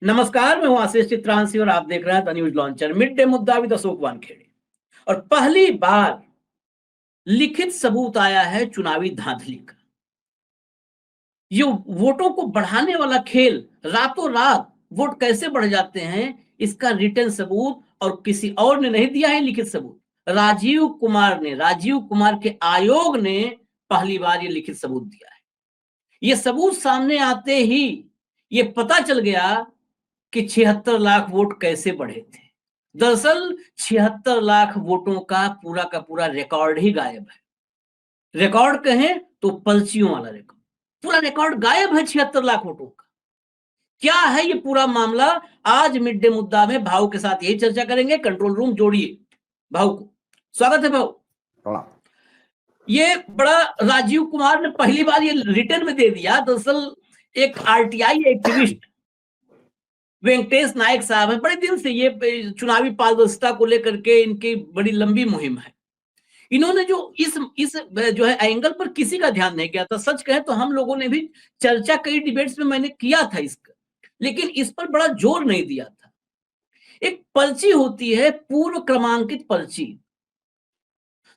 नमस्कार, मैं हूं आशीष चित्रांशी और आप देख रहे हैं the news launcher. Mid day मुद्दा विद अशोक वानखेड़े। और पहली बार लिखित सबूत आया है चुनावी धांधली का। ये वोटों को बढ़ाने वाला खेल, रातों रात वोट कैसे बढ़ जाते हैं, इसका रिटर्न सबूत और किसी और ने नहीं दिया है। लिखित सबूत राजीव कुमार के आयोग ने पहली बार ये लिखित सबूत दिया है। ये सबूत सामने आते ही ये पता चल गया कि 76 लाख वोट कैसे बढ़े थे। दरअसल 76 लाख वोटों का पूरा रिकॉर्ड ही गायब है। रिकॉर्ड कहें तो पर्चियों वाला रिकॉर्ड, पूरा रिकॉर्ड गायब है 76 लाख वोटों का। क्या है ये पूरा मामला? आज मिड डे मुद्दा में भाऊ के साथ यही चर्चा करेंगे। कंट्रोल रूम जोड़िए भाऊ को। स्वागत है भाऊ। ये बड़ा राजीव कुमार ने पहली बार ये रिटर्न में दे दिया। दरअसल एक आरटीआई एक्टिविस्ट वेंकटेश नायक साहब है, बड़े दिन से ये चुनावी पारदर्शिता को लेकर के इनकी बड़ी लंबी मुहिम है। इन्होंने जो इस जो है एंगल पर किसी का ध्यान नहीं किया था। सच कहें तो हम लोगों ने भी चर्चा कई डिबेट्स में मैंने किया था इसका, लेकिन इस पर बड़ा जोर नहीं दिया था। एक पर्ची होती है, पूर्व क्रमांकित पर्ची।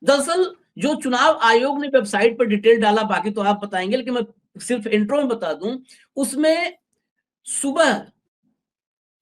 दरअसल जो चुनाव आयोग ने वेबसाइट पर डिटेल डाला, बाकी तो आप बताएंगे, लेकिन मैं सिर्फ इंट्रो में बता दूं, उसमें सुबह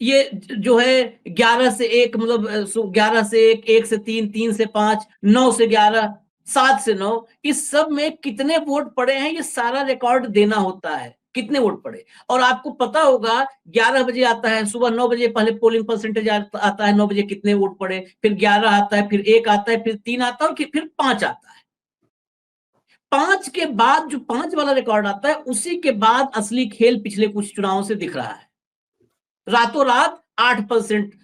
ये जो है 11 से 1, मतलब 11 से 1, 1 से 3, 3 से 5, 9 से 11, 7 से 9, इस सब में कितने वोट पड़े हैं ये सारा रिकॉर्ड देना होता है, कितने वोट पड़े। और आपको पता होगा 11 बजे आता है, सुबह 9 बजे पहले पोलिंग परसेंटेज आता है, 9 बजे कितने वोट पड़े, फिर 11 आता है, फिर 1 आता है, फिर 3 आता है और फिर 5 आता है। 5 के बाद जो 5 वाला रिकॉर्ड आता है, उसी के बाद असली खेल पिछले कुछ चुनावों से दिख रहा है। रातों रात 8%,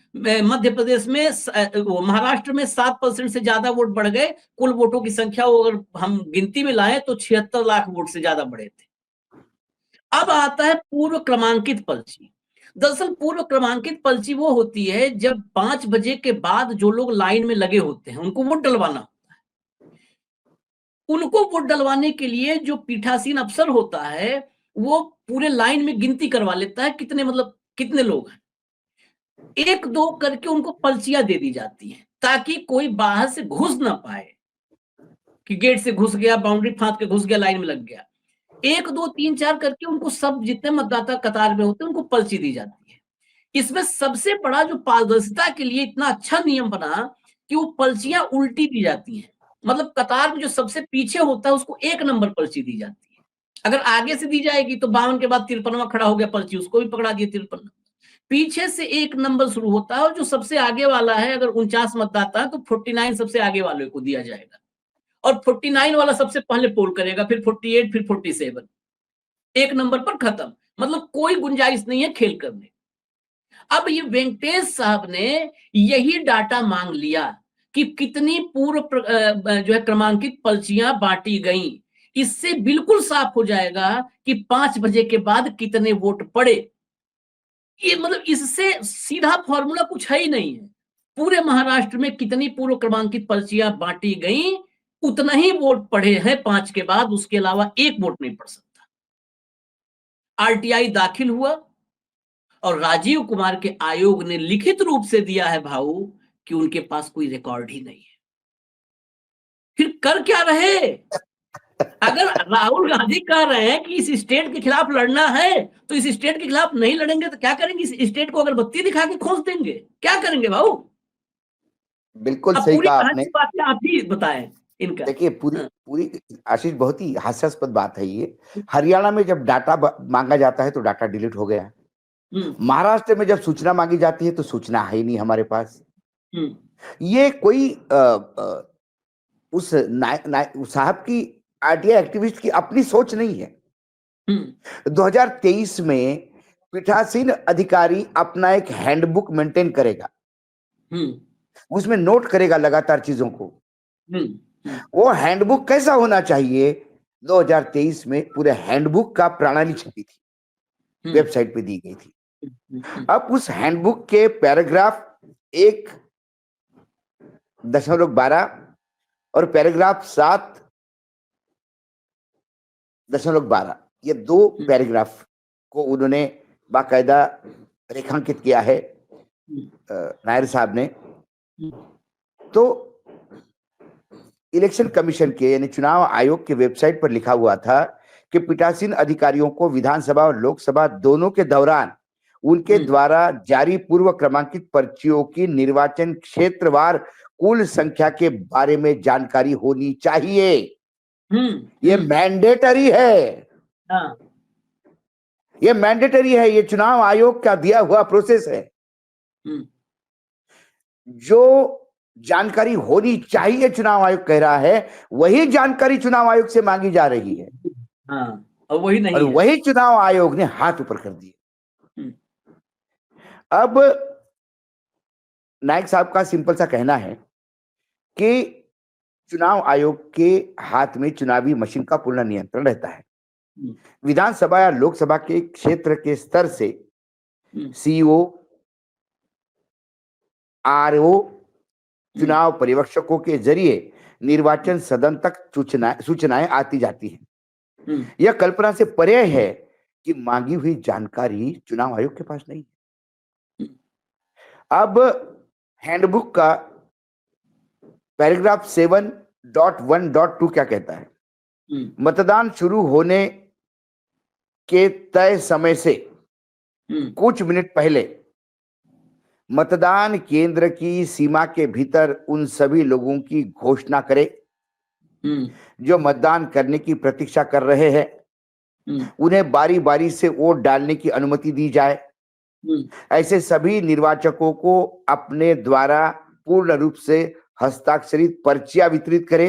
मध्य प्रदेश में, महाराष्ट्र में 7% से ज्यादा वोट बढ़ गए। कुल वोटों की संख्या अगर हम गिनती में लाएं तो 76 लाख वोट से ज्यादा बढ़े थे। अब आता है पूर्व क्रमांकित पर्ची। दरअसल पूर्व क्रमांकित पर्ची वो होती है जब 5 बजे के बाद जो लोग लाइन में लगे होते हैं उनको वोट डलवाना होता है। उनको वोट डलवाने के लिए जो पीठासीन अफसर होता है वो पूरे लाइन में गिनती करवा लेता है, कितने मतलब कितने लोग हैं। 1-2 करके उनको पर्चियां दे दी जाती हैं ताकि कोई बाहर से घुस ना पाए, कि गेट से घुस गया, बाउंड्री फांद के घुस गया, लाइन में लग गया। 1-2-3-4 करके उनको, सब जितने मतदाता कतार में होते हैं उनको पर्ची दी जाती है। इसमें सबसे बड़ा जो पारदर्शिता के लिए इतना अच्छा नियम बना कि वो पर्चियां उल्टी दी जाती हैं। मतलब कतार में जो सबसे पीछे होता है उसको 1 नंबर पर्ची दी जाती है। अगर आगे से दी जाएगी तो 52 के बाद 53वां खड़ा हो गया पर्ची, उसको भी पकड़ा दिए 53। पीछे से 1 नंबर शुरू होता है और जो सबसे आगे वाला है, अगर 49 मतदाता है तो 49 सबसे आगे वाले को दिया जाएगा और 49 वाला सबसे पहले पोल करेगा, फिर 48, फिर 47। 1 नंबर पर खत्म, मतलब कोई गुंजाइश नहीं है खेल करने। अब ये वेंकटेश साहब ने यही डाटा मांग लिया कि कितनी पूर्व जो है क्रमांकित पर्चियां बांटी गई। इससे बिल्कुल साफ हो जाएगा कि 5 बजे के बाद कितने वोट पड़े। ये मतलब इससे सीधा फॉर्मूला कुछ है ही नहीं है। पूरे महाराष्ट्र में कितनी पूर्व क्रमांकित पर्चियां बांटी गई, उतना ही वोट पड़े हैं 5 के बाद, उसके अलावा 1 वोट नहीं पड़ सकता। आरटीआई दाखिल हुआ और राजीव कुमार के आयोग ने लिखित रूप से दिया है भाऊ कि उनके पास कोई रिकॉर्ड ही नहीं है। फिर कर क्या रहे? अगर राहुल गांधी कह रहे हैं कि इस स्टेट के खिलाफ लड़ना है तो इस स्टेट के खिलाफ नहीं लड़ेंगे तो क्या करेंगे? इस स्टेट को अगरबत्ती दिखा के खोस देंगे? क्या करेंगे भाऊ? बिल्कुल अब सही पूरी कहा कहानी आपने। की बात आप ही बताएं इनका। देखिए, पूरी हाँ। पूरी आशीष, बहुत ही हास्यास्पद बात है ये। हरियाणा में जब डाटा मांगा जाता है तो डाटा डिलीट हो गया। महाराष्ट्र में जब सूचना मांगी जाती है तो सूचना है ही नहीं हमारे पास। ये कोई उस साहब की, आरटीआई एक्टिविस्ट की अपनी सोच नहीं है। 2023 में पीठासीन अधिकारी अपना एक हैंडबुक मेंटेन करेगा, उसमें नोट करेगा लगातार चीजों को। वो हैंडबुक कैसा होना चाहिए, 2023 में पूरे हैंडबुक का प्रणाली छपी थी, वेबसाइट पे दी गई थी। अब उस हैंडबुक के पैराग्राफ 1.12 और पैराग्राफ 7.12, ये 2 पैराग्राफ को उन्होंने बाकायदा रेखांकित किया है नायर साहब ने। तो इलेक्शन कमीशन के यानी चुनाव आयोग के वेबसाइट पर लिखा हुआ था कि पीठासीन अधिकारियों को विधानसभा और लोकसभा दोनों के दौरान उनके द्वारा जारी पूर्व क्रमांकित पर्चियों की निर्वाचन क्षेत्रवार कुल संख्या के बारे में जानकारी होनी चाहिए। ये मैंडेटरी है। ये मैंडेटरी है, ये चुनाव आयोग का दिया हुआ प्रोसेस है। जो जानकारी होनी चाहिए चुनाव आयोग कह रहा है, वही जानकारी चुनाव आयोग से मांगी जा रही है। और वही नहीं और है। वही चुनाव आयोग ने हाथ ऊपर कर दिए। अब नायक साहब का सिंपल सा कहना है कि चुनाव आयोग के हाथ में चुनावी मशीन का पूर्ण नियंत्रण रहता है। विधानसभा या लोकसभा के क्षेत्र के स्तर से सीईओ, आरओ, चुनाव पर्यवेक्षकों के जरिए निर्वाचन सदन तक सूचनाएं आती जाती हैं। यह कल्पना से परे है कि मांगी हुई जानकारी चुनाव आयोग के पास नहीं है। अब हैंडबुक का पैराग्राफ 7.1.2 क्या कहता है? मतदान शुरू होने के तय समय से कुछ मिनट पहले मतदान केंद्र की सीमा के भीतर उन सभी लोगों की घोषणा करे जो मतदान करने की प्रतीक्षा कर रहे हैं। उन्हें बारी बारी से वोट डालने की अनुमति दी जाए। ऐसे सभी निर्वाचकों को अपने द्वारा पूर्ण रूप से हस्ताक्षरित पर्चियां वितरित करे,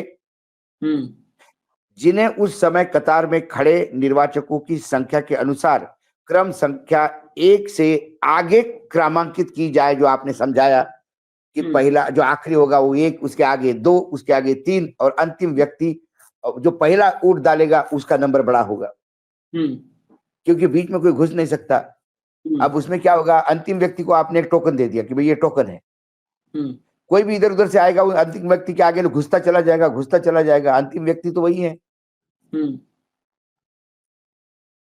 जिन्हें उस समय कतार में खड़े निर्वाचकों की संख्या के अनुसार क्रम संख्या 1 से आगे क्रमांकित की जाए। जो आपने समझाया कि पहला जो आखिरी होगा वो 1, उसके आगे 2, उसके आगे 3 और अंतिम व्यक्ति जो पहला वोट डालेगा उसका नंबर बड़ा होगा, क्योंकि बीच में कोई घुस नहीं सकता। अब उसमें क्या होगा, अंतिम व्यक्ति को आपने एक टोकन दे दिया कि भाई ये टोकन है। कोई भी इधर उधर से आएगा, वो अंतिम व्यक्ति के आगे घुसता चला जाएगा, घुसता चला जाएगा। अंतिम व्यक्ति तो वही है।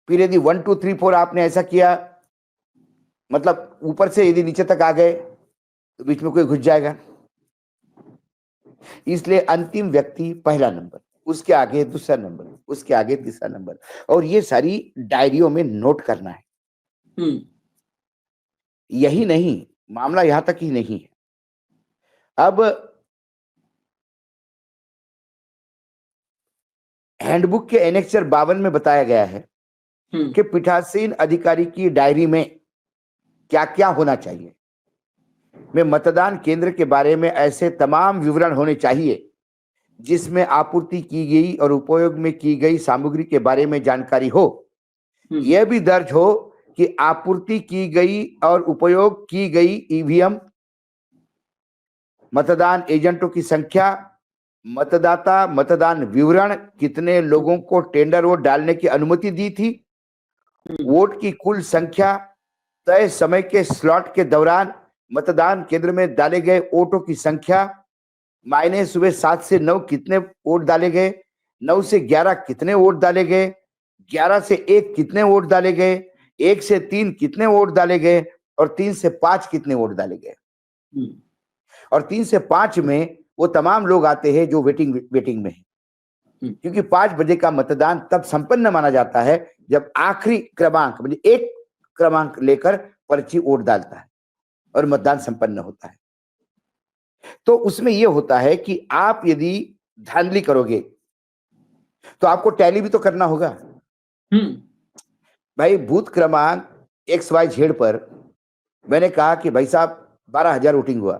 फिर यदि 1 2 3 4 आपने ऐसा किया, मतलब ऊपर से यदि नीचे तक आ गए तो बीच में कोई घुस जाएगा। इसलिए अंतिम व्यक्ति पहला नंबर, उसके आगे दूसरा नंबर, उसके आगे तीसरा नंबर, और ये सारी डायरियों में नोट करना है। यही नहीं, मामला यहां तक ही नहीं है। अब हैंडबुक के एनेक्सर 52 में बताया गया है कि पीठासीन अधिकारी की डायरी में क्या क्या होना चाहिए। में मतदान केंद्र के बारे में ऐसे तमाम विवरण होने चाहिए जिसमें आपूर्ति की गई और उपयोग में की गई सामग्री के बारे में जानकारी हो। यह भी दर्ज हो कि आपूर्ति की गई और उपयोग की गई ईवीएम, मतदान एजेंटों की संख्या, मतदाता मतदान विवरण, कितने लोगों को टेंडर वोट डालने की अनुमति दी थी, वोट की कुल संख्या, तय समय के स्लॉट के दौरान मतदान केंद्र में डाले गए वोटों की संख्या, मायने सुबह 7 से 9 कितने वोट डाले गए, 9 से 11 कितने वोट डाले गए, 11 से 1 कितने वोट डाले गए, 1 से 3 कितने वोट डाले गए और 3 से 5 कितने वोट डाले गए। और 3 से 5 में वो तमाम लोग आते हैं जो वेटिंग में है, क्योंकि 5 बजे का मतदान तब संपन्न माना जाता है जब आखिरी क्रमांक मतलब 1 क्रमांक लेकर पर्ची वोट डालता है और मतदान संपन्न होता है। तो उसमें यह होता है कि आप यदि धांधली करोगे तो आपको टैली भी तो करना होगा। भाई बूथ क्रमांक XYZ पर मैंने कहा कि भाई साहब 12,000 वोटिंग हुआ,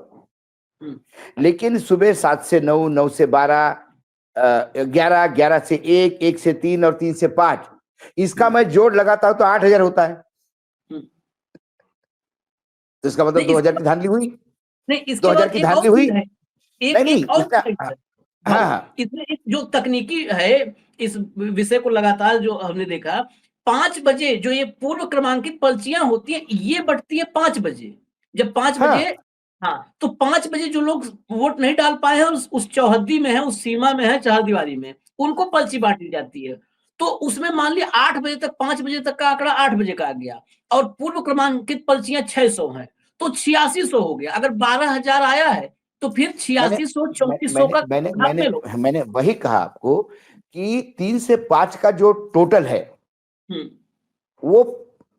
लेकिन सुबह 7 से 9, 9 से 12, 11, 11 से 1, 1 से 3 और 3 से 5, इसका मैं जोड़ लगाता हूं तो 8,000 होता है। तो इसका मतलब 2,000 की धांधली हुई। नहीं, 2,000 की धांधली हुई। नहीं, इसमें जो तकनीकी है इस विषय को लगातार जो हमने देखा, 5 बजे जो ये पूर्व क्रमांकित पर्चियां होती हैं ये बटती है 5 बजे। जब 5 बजे तो 5 बजे जो लोग वोट नहीं डाल पाए हैं उस चौहद्दी में है, उस सीमा में है, चारदीवारी में, उनको पर्ची बांटी जाती है। तो उसमें मान लिया 8 बजे तक, 5 बजे तक का आंकड़ा 8 बजे का आ गया और पूर्व क्रमांकित पर्चियां 600 हैं, तो 8600 हो गया। अगर 12,000 आया है तो फिर 8600 3400 का भाग में लो। मैंने वही कहा आपको कि 3 से 5 का जो टोटल है वो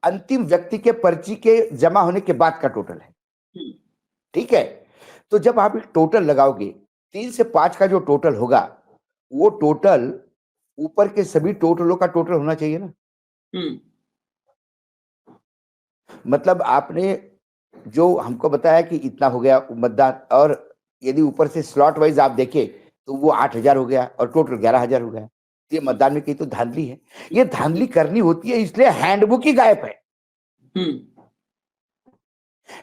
अंतिम व्यक्ति के पर्ची के जमा होने के बाद का टोटल है। ठीक है, तो जब आप टोटल लगाओगे 3 से 5 का जो टोटल होगा वो टोटल ऊपर के सभी टोटलों का टोटल होना चाहिए ना। मतलब आपने जो हमको बताया कि इतना हो गया मतदान, और यदि ऊपर से स्लॉट वाइज आप देखें तो वो 8,000 हो गया और टोटल 11,000 हो गया। ये मतदान में कहीं तो धांधली है। ये धांधली करनी होती है इसलिए हैंडबुक ही गायब है।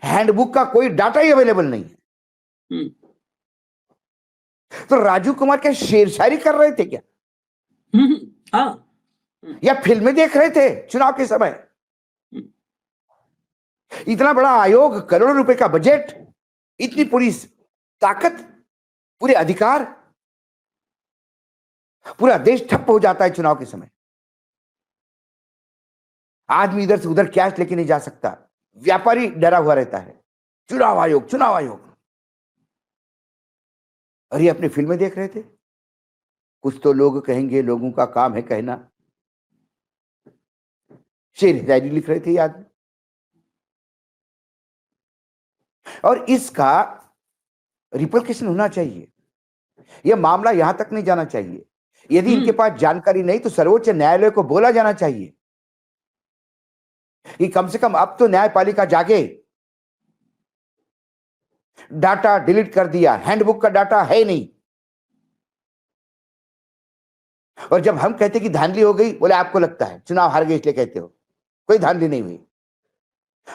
हैंडबुक का कोई डाटा ही अवेलेबल नहीं है। तो राजू कुमार क्या शेरशायरी कर रहे थे क्या? हाँ। या फिल्में देख रहे थे चुनाव के समय? इतना बड़ा आयोग, करोड़ों रुपए का बजट, इतनी पूरी ताकत, पूरे अधिकार, पूरा देश ठप्प हो जाता है चुनाव के समय। आदमी इधर से उधर कैश लेके नहीं जा सकता, व्यापारी डरा हुआ रहता है। चुनाव आयोग, चुनाव आयोग। और ये अपनी फिल्में देख रहे थे। कुछ तो लोग कहेंगे लोगों का काम है कहना, शेर डायरी लिख रहे थे आदमी। और इसका रिपरकशन होना चाहिए। यह मामला यहां तक नहीं जाना चाहिए। यदि इनके पास जानकारी नहीं तो सर्वोच्च न्यायालय को बोला जाना चाहिए कि कम से कम अब तो न्यायपालिका जागे। डाटा डिलीट कर दिया, हैंडबुक का डाटा है नहीं। और जब हम कहते कि धांधली हो गई, बोले आपको लगता है चुनाव हार गए इसलिए कहते हो, कोई धांधली नहीं हुई।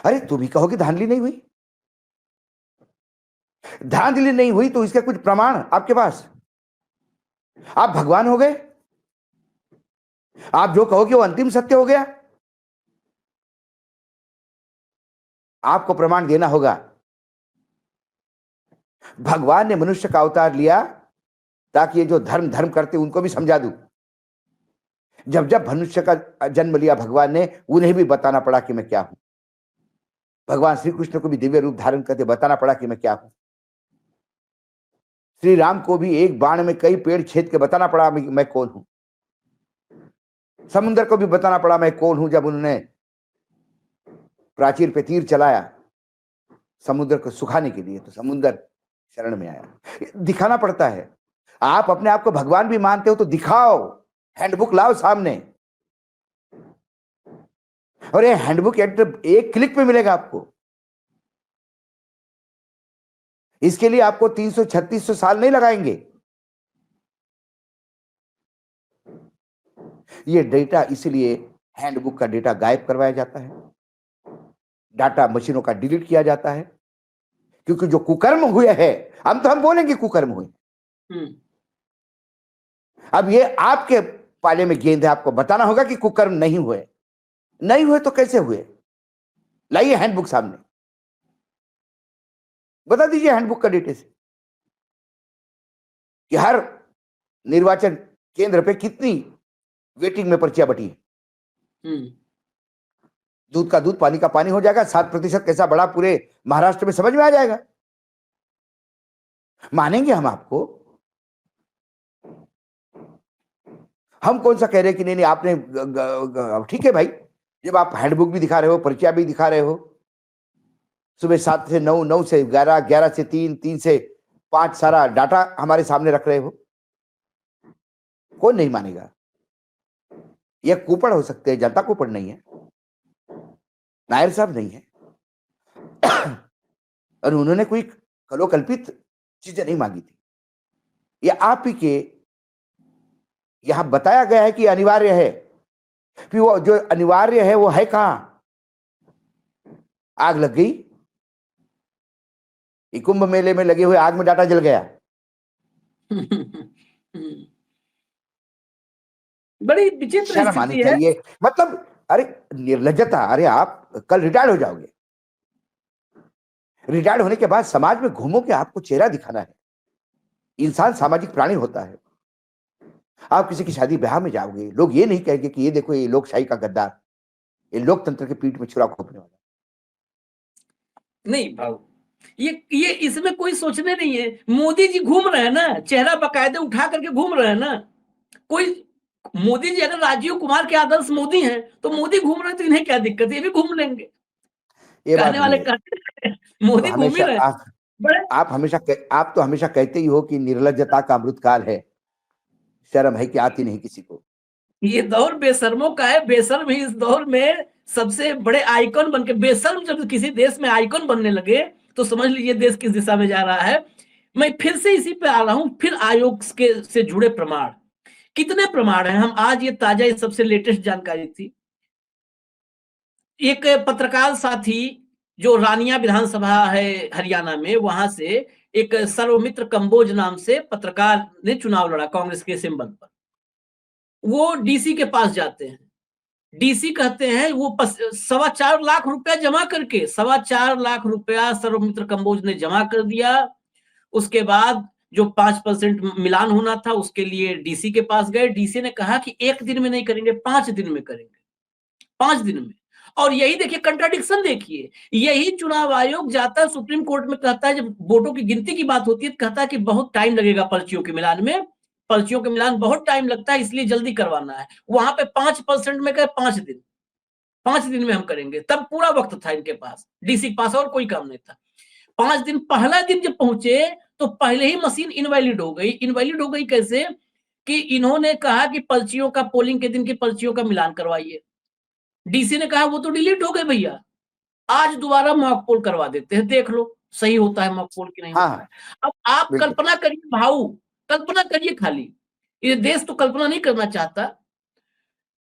अरे तुम ही कहो कि धांधली नहीं हुई। धांधली नहीं हुई तो इसका कुछ प्रमाण आपके पास? आप भगवान हो गए? आप जो कहो कि वो अंतिम सत्य हो गया? आपको प्रमाण देना होगा। भगवान ने मनुष्य का अवतार लिया ताकि ये जो धर्म धर्म करते उनको भी समझा दूं। जब जब मनुष्य का जन्म लिया भगवान ने, उन्हें भी बताना पड़ा कि मैं क्या हूं। भगवान श्री कृष्ण को भी दिव्य रूप धारण करते बताना पड़ा कि मैं क्या हूं। श्री राम को भी एक बाण में कई पेड़ छेद के बताना पड़ा मैं कौन हूं। समुद्र को भी बताना पड़ा मैं कौन हूं, जब उन्होंने प्राचीर पे तीर चलाया समुद्र को सुखाने के लिए, तो समुद्र शरण में आया। दिखाना पड़ता है। आप अपने आप को भगवान भी मानते हो तो दिखाओ, हैंडबुक लाओ सामने। और ये हैंडबुक एक क्लिक पे मिलेगा आपको। इसके लिए आपको 300-3600 साल नहीं लगाएंगे। ये डेटा इसलिए हैंडबुक का डेटा गायब करवाया जाता है, डाटा मशीनों का डिलीट किया जाता है, क्योंकि जो कुकर्म हुए हैं, हम बोलेंगे कुकर्म हुए। अब ये आपके पाले में गेंद है, आपको बताना होगा कि कुकर्म नहीं हुए। नहीं हुए तो कैसे हुए? लाइए हैंडबुक सामने, बता दीजिए हैंडबुक का डेटा से कि हर निर्वाचन केंद्र पे कितनी वेटिंग में पर्चियां बटी है। दूध का दूध, पानी का पानी हो जाएगा। 7% कैसा बड़ा पूरे महाराष्ट्र में समझ में आ जाएगा। मानेंगे हम आपको। हम कौन सा कह रहे हैं कि नहीं आपने ठीक है भाई, जब आप हैंडबुक भी दिखा रहे हो, पर्चियां भी दिखा रहे हो, सुबह 7 से 9, 9 से 11, 11 से 3, 3 से 5 सारा डाटा हमारे सामने रख रहे हो, कौन नहीं मानेगा? यह कुपड़ हो सकते हैं, जनता कुपड़ नहीं है, नायर साहब नहीं है। और उन्होंने कोई कलोकल्पित चीजें नहीं मांगी थी। यह आप ही के यहां बताया गया है कि अनिवार्य है। फिर वो जो अनिवार्य है वो है कहां? आग लग गई, कुंभ मेले में लगे हुए आग में डाटा जल गया। बड़ी विचित्र स्थिति है। मतलब अरे निर्लज्जता। अरे आप कल रिटायर्ड हो जाओगे, रिटायर्ड होने के बाद समाज में घूमोगे, आपको चेहरा दिखाना है। इंसान सामाजिक प्राणी होता है। आप किसी की शादी ब्याह में जाओगे, लोग ये नहीं कहेंगे कि ये देखो ये लोकशाही का गद्दार, ये लोकतंत्र के पीठ में छुरा घोंपने वाला। नहीं भाऊ, ये इसमें कोई सोचने नहीं है। मोदी जी घूम रहे हैं ना, चेहरा बकायदे उठा करके घूम रहे हैं ना। कोई मोदी जी अगर राजीव कुमार के आदर्श मोदी हैं तो मोदी घूम रहे हैं तो इन्हें क्या दिक्कत है, ये भी घूम लेंगे। ये बात कहने वाले नहीं है। कहते मोदी तो घूम ही हमेशा रहे हैं बड़े। आप तो हमेशा कहते ही हो कि निर्लज्जता का अमृतकाल है, शर्म है कि आती नहीं किसी को। ये दौर बेशर्मों का है। बेशर्म ही इस दौर में सबसे बड़े आइकॉन बनके, बेशर्म जब किसी देश में आइकॉन बनने लगे तो समझ लीजिए देश किस दिशा में जा रहा है। मैं फिर से इसी पे आ रहा हूं, फिर आयोग के से जुड़े प्रमाण, कितने प्रमाण हैं। हम आज ये ताजा, ये सबसे लेटेस्ट जानकारी थी। एक पत्रकार साथी जो रानिया विधानसभा है हरियाणा में, वहां से एक सर्वमित्र कंबोज नाम से पत्रकार ने चुनाव लड़ा कांग्रेस के सिंबल पर। वो डीसी के पास जाते हैं, डीसी कहते हैं वो 4.25 लाख रुपया जमा करके, 4.25 लाख रुपया सर्वमित्र कंबोज ने जमा कर दिया। उसके बाद जो 5% मिलान होना था उसके लिए डीसी के पास गए। डीसी ने कहा कि 1 दिन में नहीं करेंगे, 5 दिन में करेंगे, 5 दिन में। और यही देखिए कंट्राडिक्शन, देखिए यही चुनाव आयोग जाता है सुप्रीम कोर्ट में, कहता है जब वोटों की गिनती की बात होती है तो कहता है कि बहुत टाइम लगेगा पर्चियों के मिलान में, पर्चियों के मिलान बहुत टाइम लगता है इसलिए जल्दी करवाना है। वहां पे 5% में कहे 5 दिन, 5 दिन में हम करेंगे। तब पूरा वक्त था इनके पास, डीसी के पास और कोई काम नहीं था। 5 दिन, पहला दिन जब पहुंचे तो पहले ही मशीन इनवैलिड हो गई। इनवैलिड हो गई कैसे कि इन्होंने कहा कि पर्चियों का, पोलिंग के दिन की पर्चियों का मिलान करवाइए। डीसी ने कहा वो तो डिलीट हो गए भैया, आज दोबारा मॉक पोल करवा देते हैं, देख लो सही होता है मॉक पोल की नहीं होता है। अब आप कल्पना करिए भाऊ, कल्पना करिए, खाली ये देश तो कल्पना नहीं करना चाहता।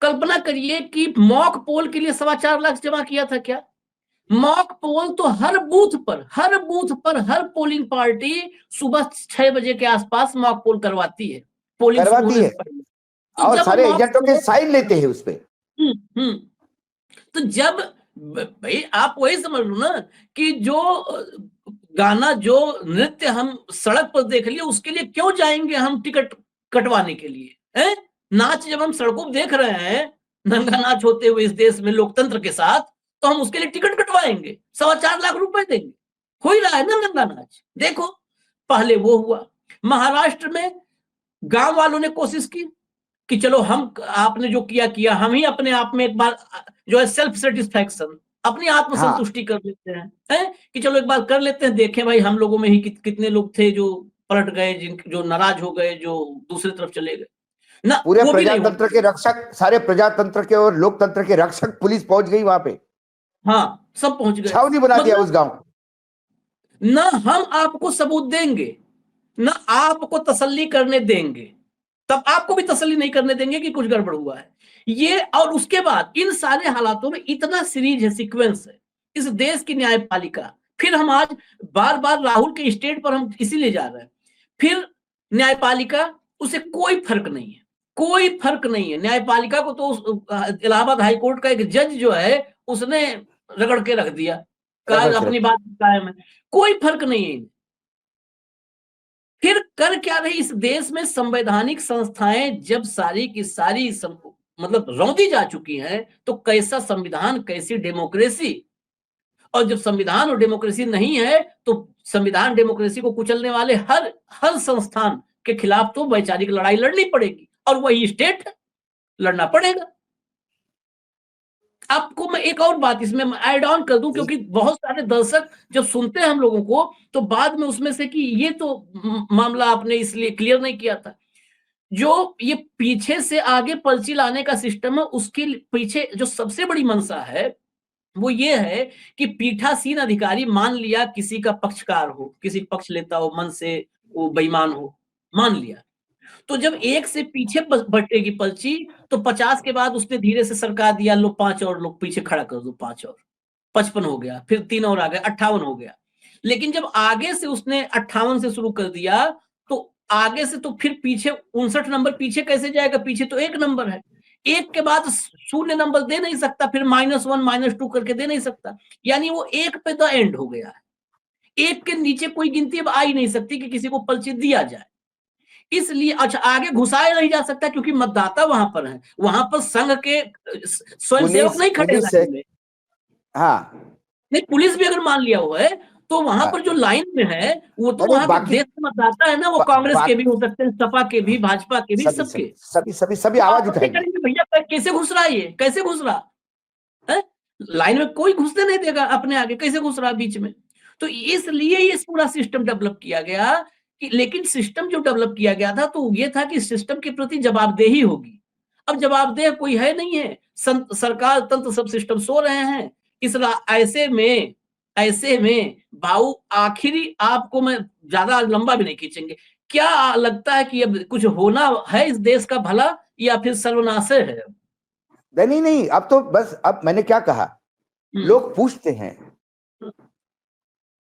कल्पना करिए कि मॉक पोल के लिए 4.25 लाख जमा किया था क्या। मॉक पोल तो हर बूथ पर, हर बूथ पर हर पोलिंग पार्टी सुबह 6 बजे के आसपास मॉक पोल करवाती है, पोलिंग शुरू होने से पहले। तो और जब सारे एजेंटों के साइन लेते हैं उस पे। तो जब भाई आप वही समझ लो ना कि जो गाना, जो नृत्य हम सड़क पर देख लिए उसके लिए क्यों जाएंगे हम टिकट कटवाने के लिए, है? नाच जब हम सड़कों पर देख रहे हैं, नंगा नाच होते हुए इस देश में लोकतंत्र के साथ, तो हम उसके लिए टिकट कटवाएंगे, 4.25 लाख रुपए देंगे। हो ही रहा है ना नंगा नाच। देखो पहले वो हुआ, महाराष्ट्र में गांव वालों ने कोशिश की कि चलो हम, आपने जो किया किया, हम ही अपने आप में एक बार जो है सेल्फ सेटिस्फैक्शन, अपनी आत्मसंतुष्टि कर लेते हैं, कि चलो एक बार कर लेते हैं, देखें भाई हम लोगों में ही कितने लोग थे जो पलट गए, जो नाराज हो गए, जो दूसरी तरफ चले गए ना। पूरे प्रजातंत्र के रक्षक, सारे प्रजातंत्र के और लोकतंत्र के रक्षक पुलिस पहुंच गई वहां पे। हाँ, सब पहुंच गए, छावनी बना दिया उस गांव। ना हम आपको सबूत देंगे, ना आपको तसल्ली करने देंगे, तब आपको भी तसल्ली नहीं करने देंगे कि कुछ गड़बड़ हुआ है ये। और उसके बाद इन सारे हालातों में इतना सीरीज है, सीक्वेंस है इस देश की न्यायपालिका। फिर हम आज बार बार राहुल के स्टेट पर हम इसीलिए जा रहे हैं। फिर न्यायपालिका, उसे कोई फर्क नहीं है, कोई फर्क नहीं है न्यायपालिका को। तो इलाहाबाद हाईकोर्ट का एक जज जो है उसने रगड़ के रख दिया, कहा अपनी बात कायम है, कोई फर्क नहीं है। फिर कर क्या रही इस देश में संवैधानिक संस्थाएं जब सारी की सारी मतलब रौंदी जा चुकी हैं, तो कैसा संविधान, कैसी डेमोक्रेसी। और जब संविधान और डेमोक्रेसी नहीं है तो संविधान डेमोक्रेसी को कुचलने वाले हर संस्थान के खिलाफ तो वैचारिक लड़ाई लड़नी पड़ेगी, और वही स्टेट है, लड़ना पड़ेगा। आपको मैं एक और बात इसमें ऐड ऑन कर दूं, क्योंकि बहुत सारे दर्शक जब सुनते हैं हम लोगों को तो बाद में उसमें से कि ये तो मामला आपने इसलिए क्लियर नहीं किया था। जो ये पीछे से आगे पर्ची लाने का सिस्टम है, उसके पीछे जो सबसे बड़ी मंशा है वो ये है कि पीठासीन अधिकारी मान लिया किसी का पक्षकार हो, किसी पक्ष लेता हो, मन से वो बेईमान हो, मान लिया, तो जब 1 से पीछे बटेगी पर्ची तो 50 के बाद उसने धीरे से सरका दिया, लो 5 और लोग पीछे खड़ा कर दो, 5 और 55 हो गया, फिर 3 और आ गए, 58 हो गया। लेकिन जब आगे से उसने 58 से शुरू कर दिया तो आगे से तो फिर पीछे 59 नंबर पीछे कैसे जाएगा, पीछे तो 1 नंबर है, 1 के बाद 0 नंबर दे नहीं सकता, फिर -1 -2 करके दे नहीं सकता, यानी वो 1 पे द एंड हो गया है। 1 के नीचे कोई गिनती अब आ ही नहीं सकती कि किसी को पर्ची दिया जाए। इसलिए अच्छा आगे घुसाया नहीं जा सकता क्योंकि मतदाता वहां पर है, वहां पर संघ के स्वयंसेवक नहीं खड़े पुलिस लाइन में। हाँ नहीं, पुलिस भी अगर मान लिया हुआ है तो वहां पर जो हाँ, लाइन में है वो तो अरे वहां के बाकी देश के मतदाता है ना, वो कांग्रेस के भी हो सकते हैं, सपा के भी, भाजपा के भी, सभी सबके। सभी तो आवाज आपत्ति उठाएंगे। करेंगे भैया कैसे घुस रहा है, ये कैसे घुस रहा है, लाइन में कोई घुसने नहीं देगा, अपने आगे कैसे घुस रहा बीच में। तो इसलिए ये पूरा सिस्टम डेवलप किया गया कि, लेकिन सिस्टम जो डेवलप किया गया था तो ये था कि सिस्टम के प्रति जवाबदेही होगी। अब जवाबदेह कोई है नहीं है, सरकार तंत्र सब सिस्टम सो रहे हैं। इस ऐसे में बाऊ आखिरी, आपको मैं ज्यादा लंबा भी नहीं खींचेंगे, क्या लगता है कि अब कुछ होना है इस देश का भला या फिर सर्वनाश है? नहीं नहीं, अब तो बस, अब मैंने क्या कहा, लोग पूछते हैं,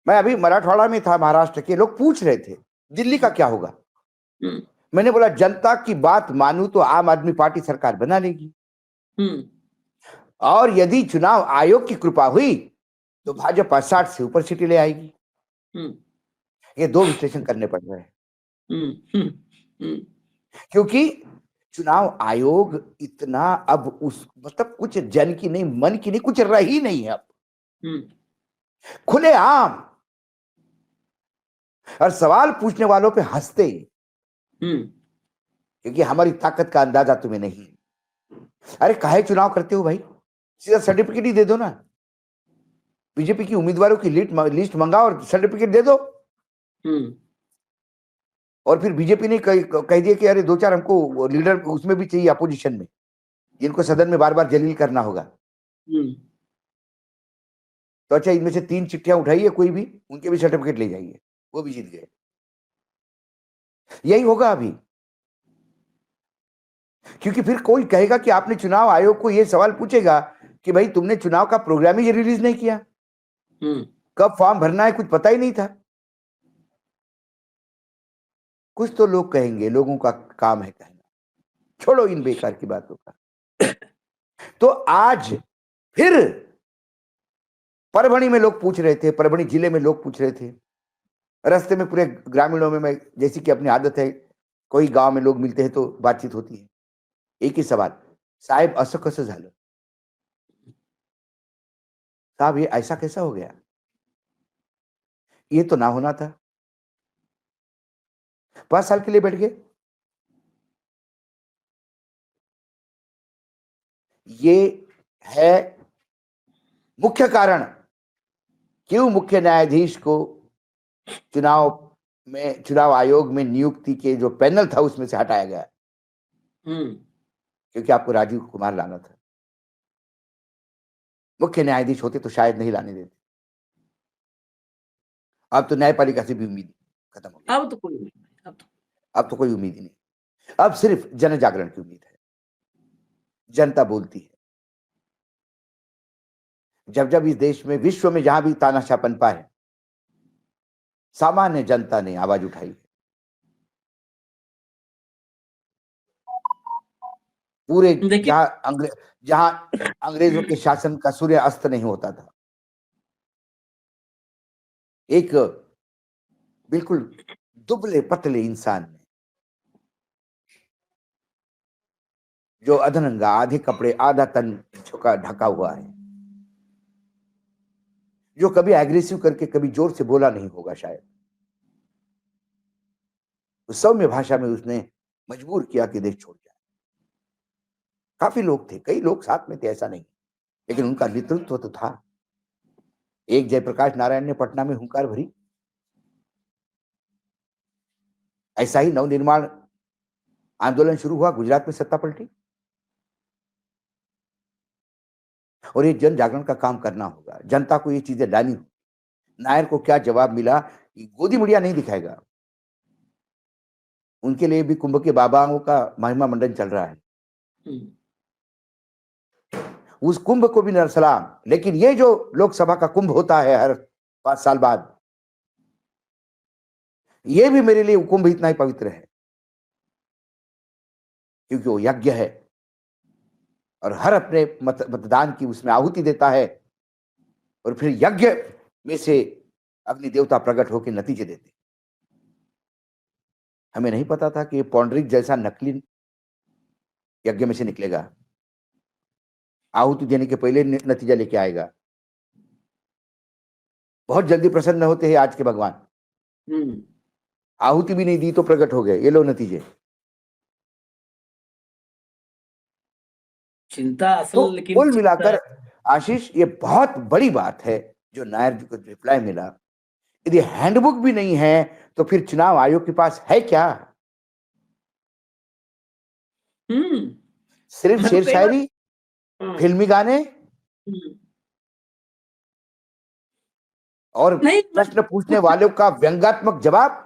मैं अभी मराठवाड़ा में था, महाराष्ट्र के लोग पूछ रहे थे दिल्ली का क्या होगा। मैंने बोला जनता की बात मानू तो आम आदमी पार्टी सरकार बना लेगी, और यदि चुनाव आयोग की कृपा हुई तो भाजपा 60 से ऊपर सीटें ले आएगी। ये दो विश्लेषण करने पड़ रहे हैं, क्योंकि चुनाव आयोग इतना अब उस मतलब कुछ जन की नहीं, मन की नहीं, कुछ रही नहीं है अब, खुलेआम, और सवाल पूछने वालों पे हंसते, क्योंकि हमारी ताकत का अंदाजा तुम्हें नहीं। अरे काहे चुनाव करते हो भाई, सीधा सर्टिफिकेट ही दे दो ना, बीजेपी की उम्मीदवारों की लिस्ट मंगाओ और सर्टिफिकेट दे दो। और फिर बीजेपी ने कह दिया कि अरे 2-4 हमको लीडर उसमें भी चाहिए अपोजिशन में, जिनको सदन में बार बार जलील करना होगा। तो अच्छा, इनमें से 3 चिट्ठियां उठाइए कोई भी, उनके भी सर्टिफिकेट ले जाइए, वो भी जीत गए। यही होगा अभी, क्योंकि फिर कोई कहेगा कि आपने चुनाव आयोग को यह सवाल पूछेगा कि भाई तुमने चुनाव का प्रोग्राम ही रिलीज नहीं किया, कब फॉर्म भरना है कुछ पता ही नहीं था। कुछ तो लोग कहेंगे, लोगों का काम है कहना, छोड़ो इन बेकार की बातों का। तो आज फिर परभणी में लोग पूछ रहे थे, परभणी जिले में लोग पूछ रहे थे, रास्ते में पूरे ग्रामीणों में, मैं जैसी कि अपनी आदत है, कोई गांव में लोग मिलते हैं तो बातचीत होती है, एक ही सवाल, साहेब असं कसं झालं, साहब ये ऐसा कैसा हो गया, ये तो ना होना था। 5 साल के लिए बैठ गए। ये है मुख्य कारण क्यों मुख्य न्यायाधीश को चुनाव आयोग में नियुक्ति के जो पैनल था उसमें से हटाया गया, क्योंकि आपको राजीव कुमार लाना था। मुख्य न्यायाधीश होते तो शायद नहीं लाने देते। अब तो न्यायपालिका से भी उम्मीद खत्म हो गई, अब तो कोई उम्मीद नहीं, अब तो कोई उम्मीद ही नहीं, अब सिर्फ जन जागरण की उम्मीद है। जनता बोलती है, जब जब इस देश में, विश्व में जहां भी तानाशाह पनपा है, सामान्य जनता ने आवाज उठाई। पूरे जहां अंग्रेजों के शासन का सूर्य अस्त नहीं होता था, एक बिल्कुल दुबले पतले इंसान ने, जो अधनंगा, आधे कपड़े, आधा तन झुका ढका हुआ है, जो कभी एग्रेसिव करके कभी जोर से बोला नहीं होगा शायद, उस सौम्य भाषा में उसने मजबूर किया कि देश छोड़ जाए। काफी लोग थे, कई लोग साथ में थे, ऐसा नहीं, लेकिन उनका नेतृत्व तो था। एक जयप्रकाश नारायण ने पटना में हुंकार भरी, ऐसा ही नवनिर्माण आंदोलन शुरू हुआ, गुजरात में सत्ता पलटी। और ये जन जागरण का काम करना होगा, जनता को ये चीजें लानी होगी। नायर को क्या जवाब मिला, गोदी मीडिया नहीं दिखाएगा, उनके लिए भी कुंभ के बाबाओं का महिमा मंडन चल रहा है, उस कुंभ को भी सलाम। लेकिन ये जो लोकसभा का कुंभ होता है हर 5 साल बाद, ये भी मेरे लिए कुंभ इतना ही पवित्र है, क्योंकि वो यज्ञ है, और हर अपने मतदान की उसमें आहुति देता है, और फिर यज्ञ में से अग्नि देवता प्रकट होकर नतीजे देते। हमें नहीं पता था कि ये पौंडरिक जैसा नकली यज्ञ में से निकलेगा, आहुति देने के पहले नतीजा लेके आएगा। बहुत जल्दी प्रसन्न होते हैं आज के भगवान। आहुति भी नहीं दी तो प्रकट हो गए, ये लो नतीजे। चिंता असल, तो लेकिन कुल मिलाकर आशीष ये बहुत बड़ी बात है जो नायर जी को रिप्लाई मिला। यदि हैंडबुक भी नहीं है तो फिर चुनाव आयोग के पास है क्या? सिर्फ शेर शायरी, फिल्मी गाने और प्रश्न पूछने वालों का व्यंग्यात्मक जवाब।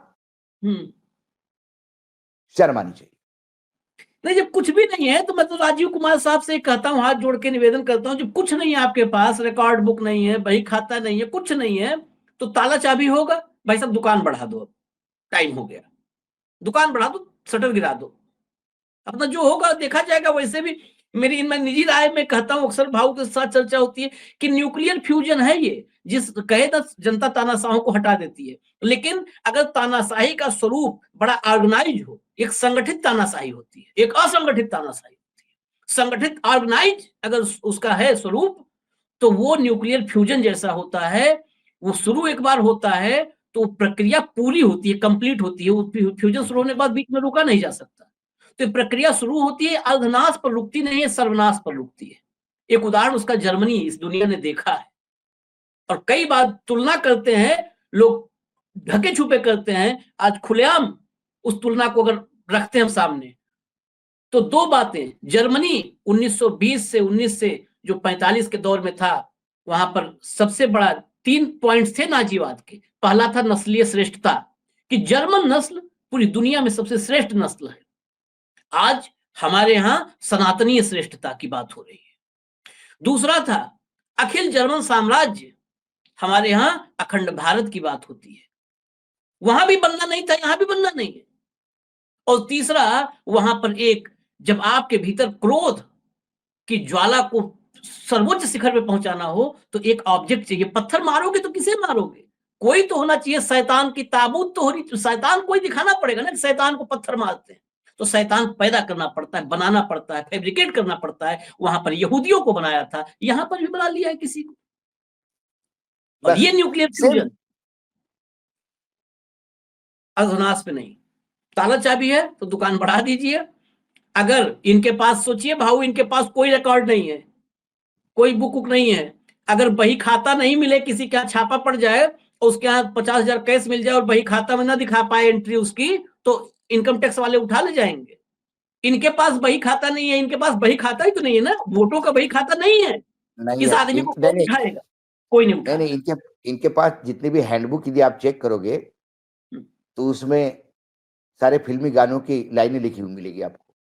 शर्म आनी चाहिए। नहीं, जब कुछ भी नहीं है तो मैं तो राजीव कुमार साहब से कहता हूं, हाथ जोड़ के निवेदन करता हूं, जब कुछ नहीं है आपके पास, रिकॉर्ड बुक नहीं है, बही खाता नहीं है, कुछ नहीं है, तो ताला चाबी होगा। भाई साहब दुकान बढ़ा दो, टाइम हो गया, दुकान बढ़ा दो, शटर गिरा दो, अपना जो होगा देखा जाएगा। वैसे भी मेरी मैं निजी राय में कहता हूं, अक्सर भाव के साथ चर्चा होती है कि न्यूक्लियर फ्यूजन है ये, जिस कहे तो जनता तानाशाहों को हटा देती है, लेकिन अगर तानाशाही का स्वरूप बड़ा ऑर्गेनाइज हो, एक संगठित तानाशाही होती है, एक असंगठित तानाशाही होती है। संगठित ऑर्गेनाइज अगर उसका है स्वरूप, तो वो न्यूक्लियर फ्यूजन जैसा होता है। वो शुरू एक बार होता है तो प्रक्रिया पूरी होती है, कंप्लीट होती है। फ्यूजन शुरू होने के बाद बीच में रुका नहीं जा सकता। तो प्रक्रिया शुरू होती है, अर्धनाश पर रुकती नहीं है, सर्वनाश पर रुकती है। एक उदाहरण उसका जर्मनी इस दुनिया ने देखा है, और कई बार तुलना करते हैं लोग, ढके छुपे करते हैं। आज खुलेआम उस तुलना को अगर रखते हैं सामने, तो दो बातें, जर्मनी 1920 से 19 से जो 45 के दौर में था, वहां पर सबसे बड़ा 3 पॉइंट्स थे नाजीवाद के। पहला था नस्लीय श्रेष्ठता, कि जर्मन नस्ल पूरी दुनिया में सबसे श्रेष्ठ नस्ल है। आज हमारे यहां सनातनीय श्रेष्ठता की बात हो रही है। दूसरा था अखिल जर्मन साम्राज्य, हमारे यहां अखंड भारत की बात होती है। वहां भी बनना नहीं था, यहां भी बनना नहीं है। और तीसरा, वहां पर एक, जब आपके भीतर क्रोध की ज्वाला को सर्वोच्च शिखर पे पहुंचाना हो, तो एक ऑब्जेक्ट चाहिए। पत्थर मारोगे तो किसे मारोगे? कोई तो होना चाहिए, शैतान की ताबूत तो होनी, शैतान कोई दिखाना पड़ेगा ना, शैतान को पत्थर मारते हैं। तो शैतान पैदा करना पड़ता है, बनाना पड़ता है, फैब्रिकेट करना पड़ता है। वहां पर यहूदियों को बनाया था, यहां पर भी बना लिया है किसी को। और ये न्यूक्लियर फ्यूजन अधनाश पे नहीं। ताला चाबी है तो दुकान बढ़ा दीजिए। अगर इनके पास, सोचिए भाऊ, इनके पास कोई रिकॉर्ड नहीं है, कोई बुक नहीं है, अगर बही खाता नहीं मिले, किसी के यहाँ छापा पड़ जाए, उसके यहाँ 50,000 कैश मिल जाए और बही खाता में ना दिखा पाए एंट्री उसकी, तो इनकम टैक्स वाले उठा ले जाएंगे। इनके पास बही खाता नहीं है, इनके पास बही खाता ही तो नहीं है ना, वोटों का बही खाता नहीं है, इस आदमी को कौन उठाएगा? कोई नहीं उठाएगा। नहीं, इनके पास जितने भी हैंडबुक यदि आप चेक करोगे तो उसमें सारे फिल्मी गानों की लाइनें लिखी हुई मिलेगी आपको।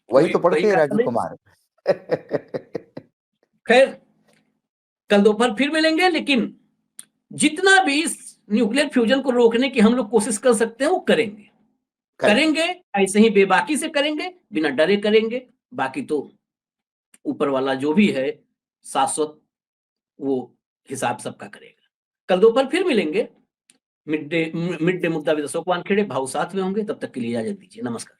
वही तो पढ़ते हैं राजीव कुमार। खैर, कल दोपहर फिर मिलेंगे, लेकिन जितना भी इस न्यूक्लियर फ्यूजन को रोकने की हम लोग कोशिश कर सकते हैं वो करेंगे। ऐसे ही बेबाकी से करेंगे, बिना डरे करेंगे। बाकी तो ऊपर वाला जो भी है शाश्वत, वो हिसाब सबका करेगा। कल दोपहर फिर मिलेंगे। मिड डे मुद्दा विद अशोक वानखेड़े, भाव साथ में होंगे। तब तक के लिए इजाजत दीजिए। नमस्कार।